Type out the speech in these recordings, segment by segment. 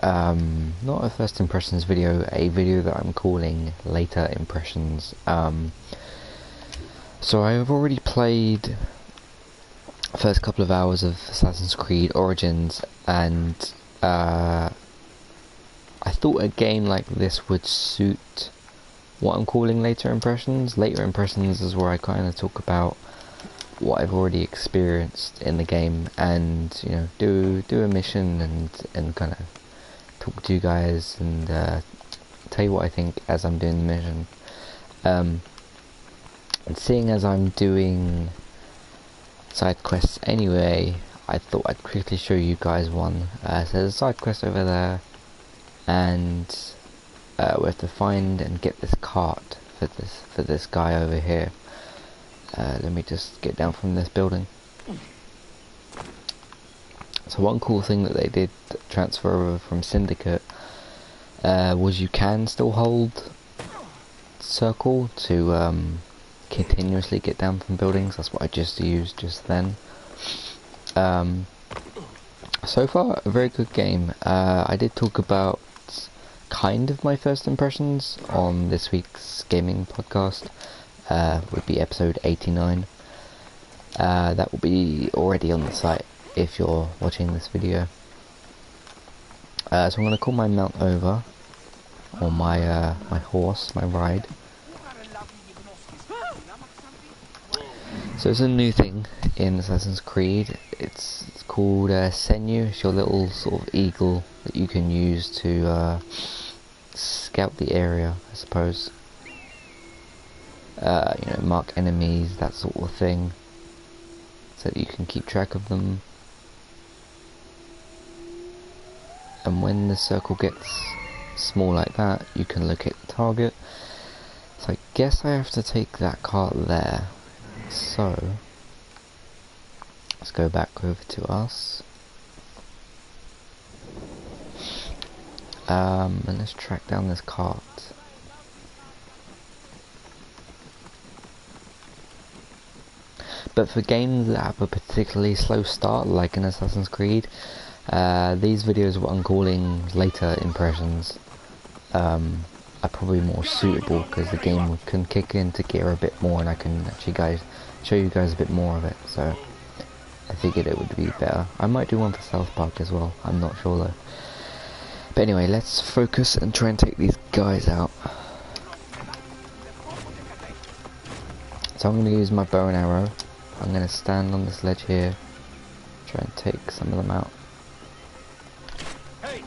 doing not a first impressions video, a video that I'm calling later impressions. So I've already played the first couple of hours of Assassin's Creed Origins, and I thought a game like this would suit what I'm calling later impressions. Later impressions is where I kind of talk about what I've already experienced in the game, and you know, do a mission and kind of talk to you guys and tell you what I think as I'm doing the mission. And seeing as I'm doing side quests anyway, I thought I'd quickly show you guys one. So there's a side quest over there, and we have to find and get this cart for this guy over here. Let me just get down from this building. So one cool thing that they did transfer over from Syndicate was you can still hold circle to continuously get down from buildings. That's what I just used just then. So far, a very good game. I did talk about kind of my first impressions on this week's gaming podcast. Would be episode 89. That will be already on the site if you're watching this video. So I'm going to call my mount over, or my my horse, my ride. So it's a new thing in Assassin's Creed. It's called Senyu. It's your little sort of eagle that you can use to scout the area, I suppose. You know, mark enemies, that sort of thing, so that you can keep track of them. And when the circle gets small like that, you can locate the target. So I guess I have to take that cart there. So let's go back over to us. And let's track down this cart. But for games that have a particularly slow start, like in Assassin's Creed, these videos, what I'm calling later impressions, are probably more suitable, because the game can kick into gear a bit more and I can actually show you guys a bit more of it. So I figured it would be better. I might do one for South Park as well, I'm not sure though. But anyway, let's focus and try and take these guys out. So I'm going to use my bow and arrow. I'm going to stand on this ledge here, try and take some of them out. Hey.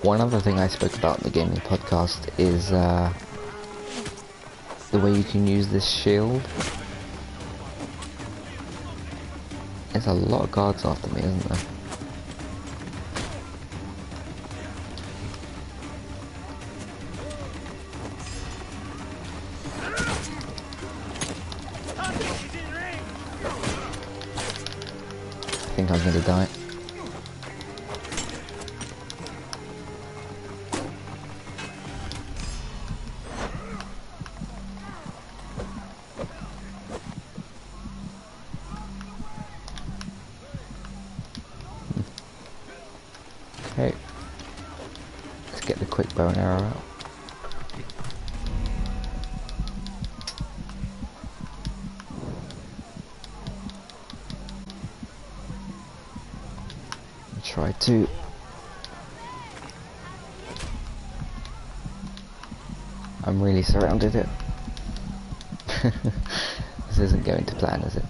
One other thing I spoke about in the gaming podcast is the way you can use this shield. There's a lot of guards after me, isn't there? I think I'm gonna die. Okay, let's get the quick bow and arrow out. Try to I'm really surrounded it. This isn't going to plan, is it?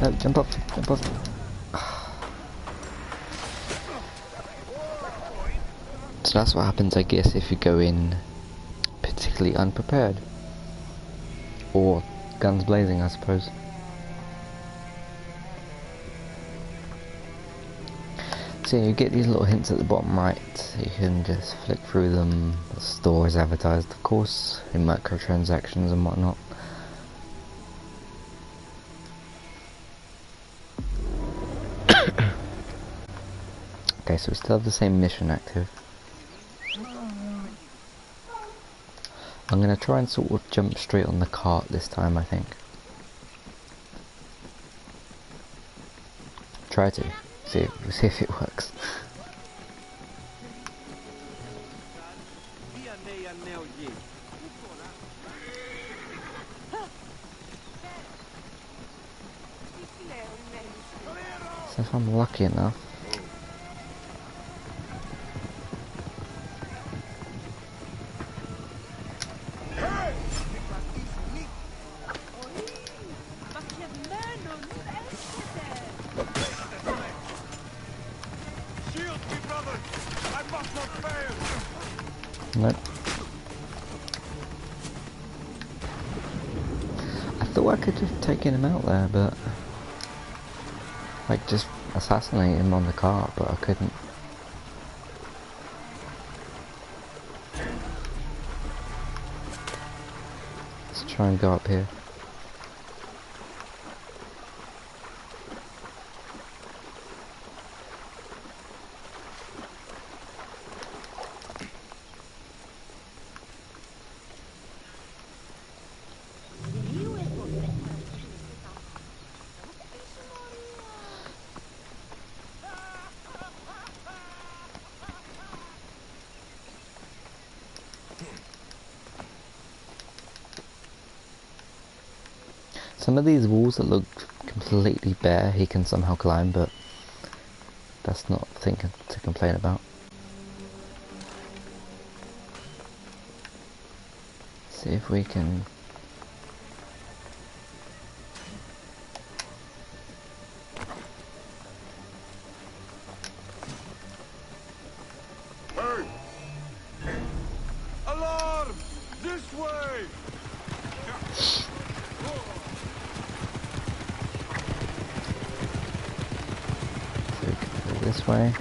No, jump off, jump off. So that's what happens, I guess, if you go in particularly unprepared. Or guns blazing, I suppose. So you get these little hints at the bottom right. You can just flick through them. The store is advertised, of course, in microtransactions and whatnot. Okay, so we still have the same mission active. I'm gonna try and sort of jump straight on the cart this time, I think. Try to. See if it works. So if I'm lucky enough. Nope. I thought I could have taken him out there, but like just assassinate him on the cart, but I couldn't. Let's try and go up here. Some of these walls that look completely bare, he can somehow climb, but that's not a thing to complain about. See if we can... Hey! Alarm! This way! So we can go this way.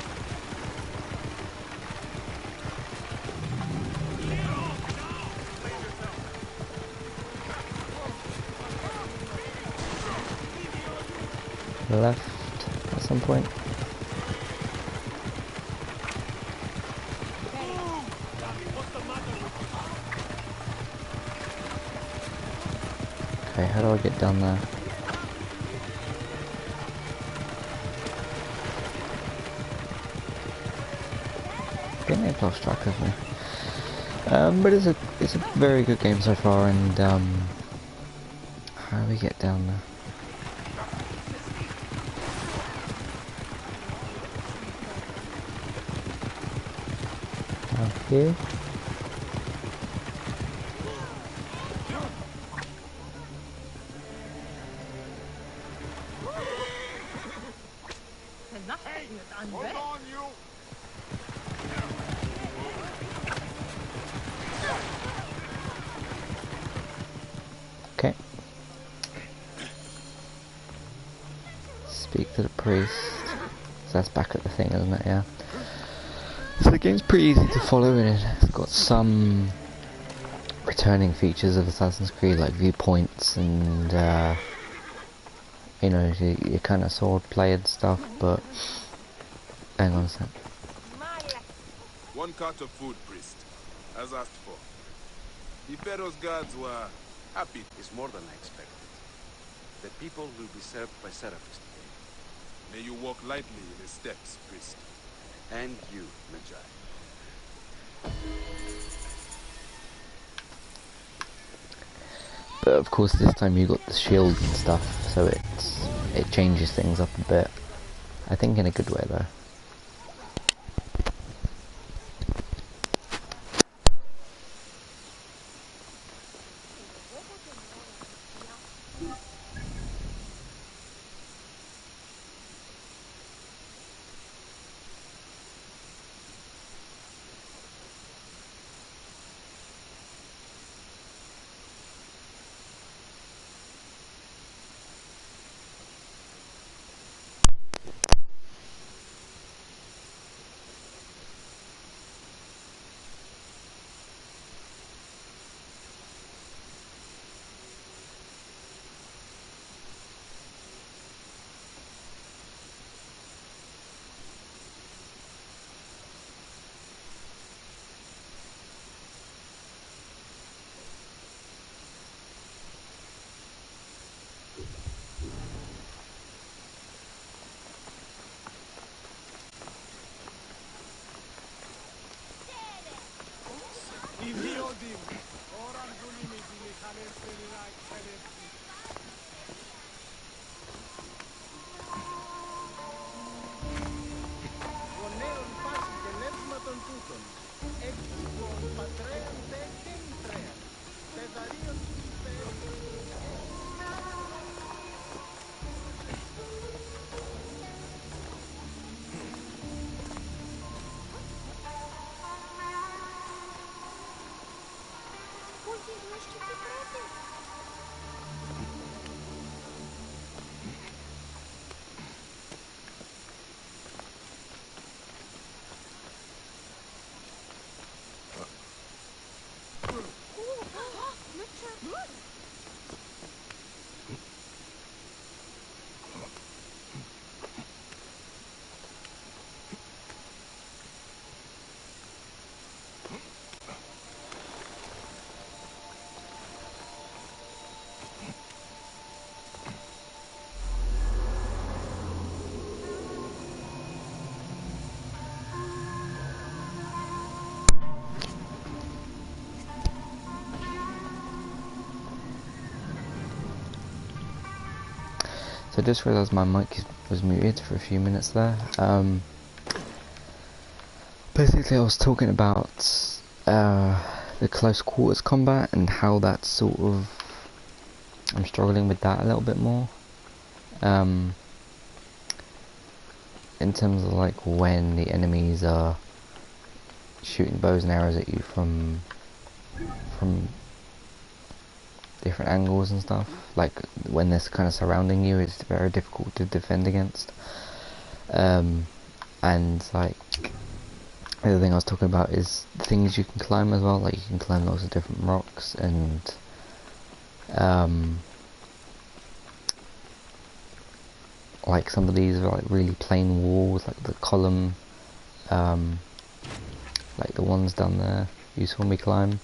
Left at some point. Okay, how do I get down there? Getting a lost track of me. But it's a very good game so far, and how do we get down there? Down here. Hold on, you! Okay. Speak to the priest. So that's back at the thing, isn't it? Yeah. So the game's pretty easy to follow, and it's got some returning features of Assassin's Creed, like viewpoints and you know, your kind of sword play and stuff. But hang on a sec. One cart of food, priest, as asked for. The Pharaoh's guards were happy. Is more than I expected. The people will be served by Seraphis today. May you walk lightly in his steps, priest. And you, Magi. But of course, this time you got the shield and stuff, so it changes things up a bit. I think in a good way though. So I just realised my mic was muted for a few minutes there. Basically I was talking about the close quarters combat and how that sort of... I'm struggling with that a little bit more. In terms of like when the enemies are shooting bows and arrows at you from different angles and stuff, like when they're kind of surrounding you, it's very difficult to defend against. And like the other thing I was talking about is things you can climb as well, like you can climb lots of different rocks, and like some of these are like really plain walls, like the column, like the ones down there you saw me climb.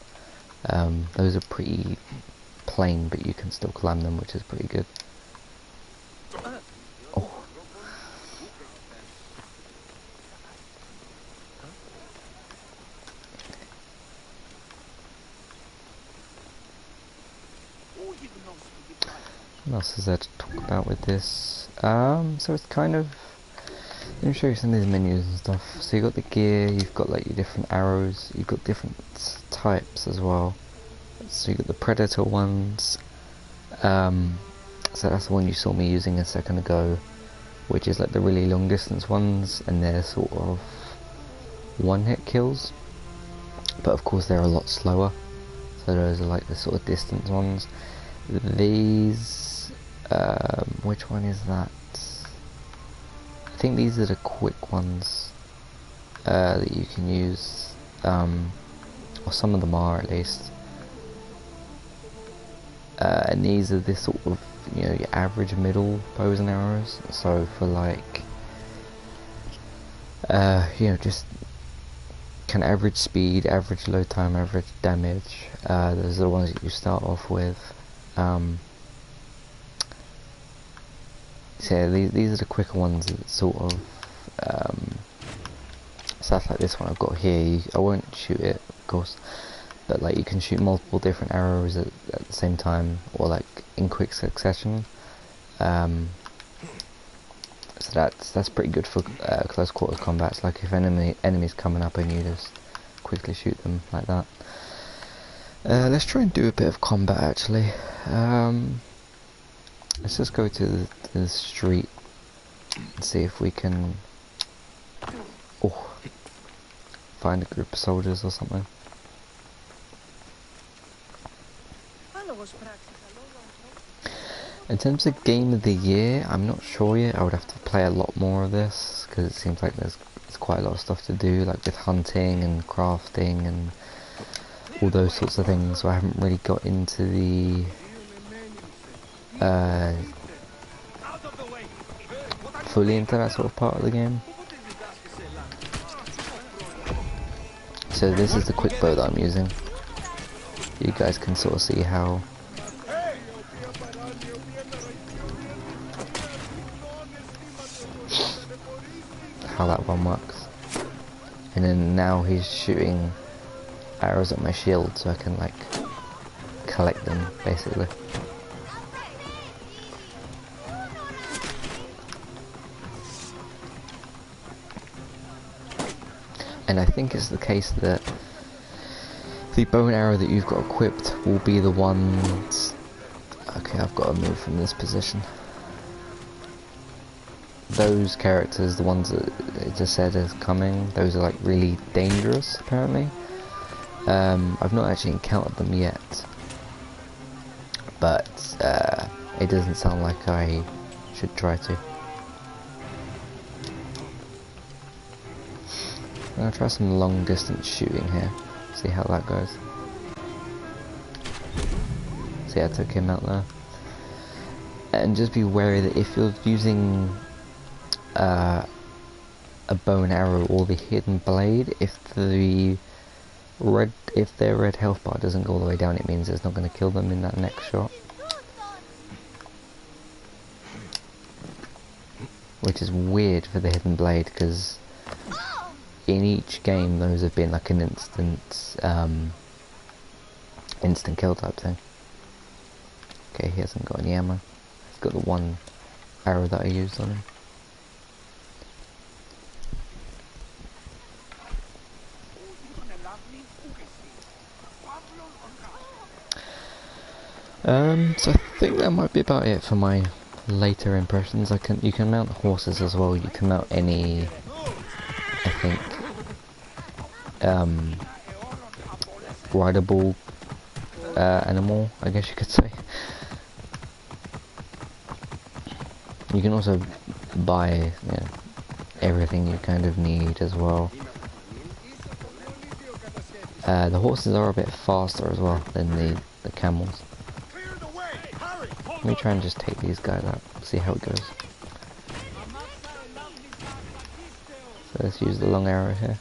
Those are pretty plain, but you can still climb them, which is pretty good. Oh. What else is there to talk about with this? So it's kind of... Let me show you some of these menus and stuff. So you've got the gear, you've got like your different arrows, you've got different types as well. So you've got the predator ones. So that's the one you saw me using a second ago, which is like the really long distance ones, and they're sort of one hit kills. But of course they're a lot slower. So those are like the sort of distance ones. These, which one is that? I think these are the quick ones that you can use, or some of them are at least. And these are the sort of, you know, your average middle bows and arrows. So for like, you know, just kind of average speed, average load time, average damage. Those are the ones that you start off with. So yeah, these are the quicker ones that sort of, stuff like this one I've got here. I won't shoot it, of course, but like you can shoot multiple different arrows at the same time, or like in quick succession. So that's pretty good for close quarters combats. Like if enemies coming up and you just quickly shoot them like that. Let's try and do a bit of combat actually. Let's just go to the street and see if we can find a group of soldiers or something. In terms of game of the year, I'm not sure yet. I would have to play a lot more of this, because it seems like there's quite a lot of stuff to do, like with hunting and crafting and all those sorts of things. So I haven't really got into the fully into that sort of part of the game. So this is the quick bow that I'm using. You guys can sort of see how that one works. And then now he's shooting arrows at my shield, so I can like collect them, basically. And I think it's the case that the bow and arrow that you've got equipped will be the ones... Okay, I've got to move from this position. Those characters, the ones that it just said is coming, those are like really dangerous, apparently. I've not actually encountered them yet, but it doesn't sound like I should try to. I'm gonna try some long distance shooting here, see how that goes. See, I took him out there. And just be wary that if you're using a bow and arrow or the hidden blade, if their red health bar doesn't go all the way down, it means it's not going to kill them in that next shot. Which is weird for the hidden blade, because in each game those have been like an instant kill type thing. Okay, he hasn't got any ammo. He's got the one arrow that I used on him. So I think that might be about it for my later impressions. You can mount horses as well. You can mount any, I think, rideable animal, I guess you could say. You can also buy, everything you kind of need as well. The horses are a bit faster as well than the camels. Let me try and just take these guys out, see how it goes. So let's use the long arrow here.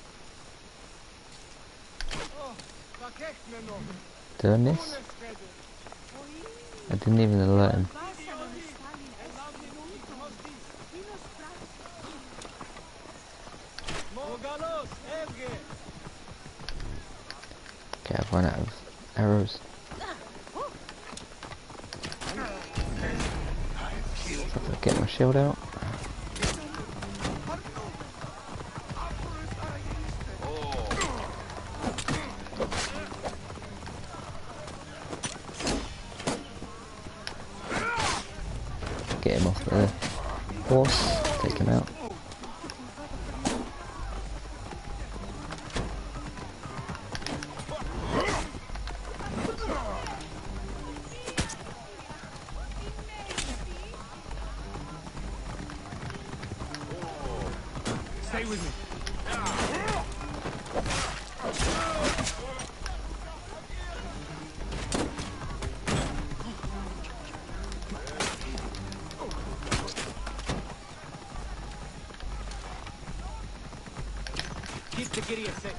Did I miss? I didn't even alert him. Okay, I've run out of arrows. So I'll get my shield out. Get him off the horse, take him out. Stay with me. Keep the giddy safe.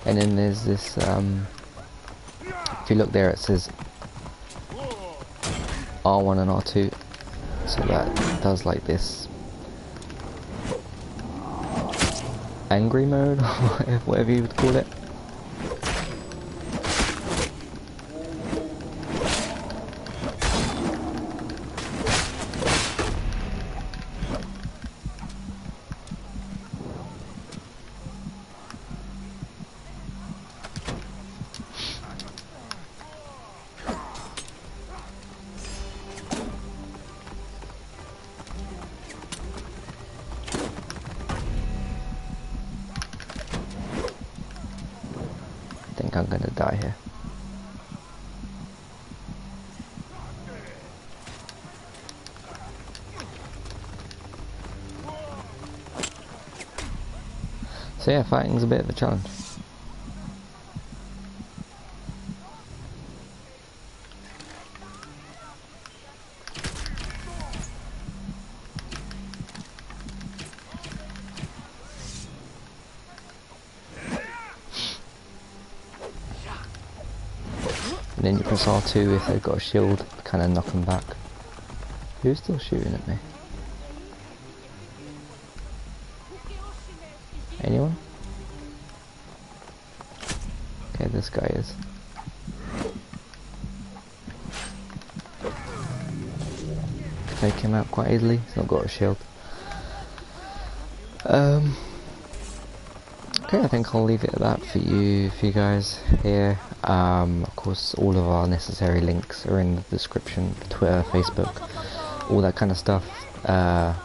And then there's this, if you look there it says R1 and R2, so that does like this angry mode, or whatever you would call it. I think I'm gonna die here. So yeah, fighting's a bit of a challenge. And then you press R2 if they've got a shield, kind of knock them back. Who's still shooting at me? Anyone? this guy is. Take him out quite easily. He's not got a shield. Okay, I think I'll leave it at that for you guys here. Of course, all of our necessary links are in the description: Twitter, Facebook, all that kind of stuff.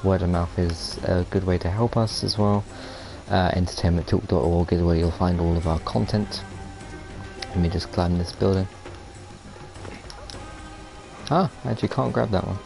Word of mouth is a good way to help us as well. Entertainmenttalk.org is where you'll find all of our content. Let me just climb this building. Ah, I actually can't grab that one.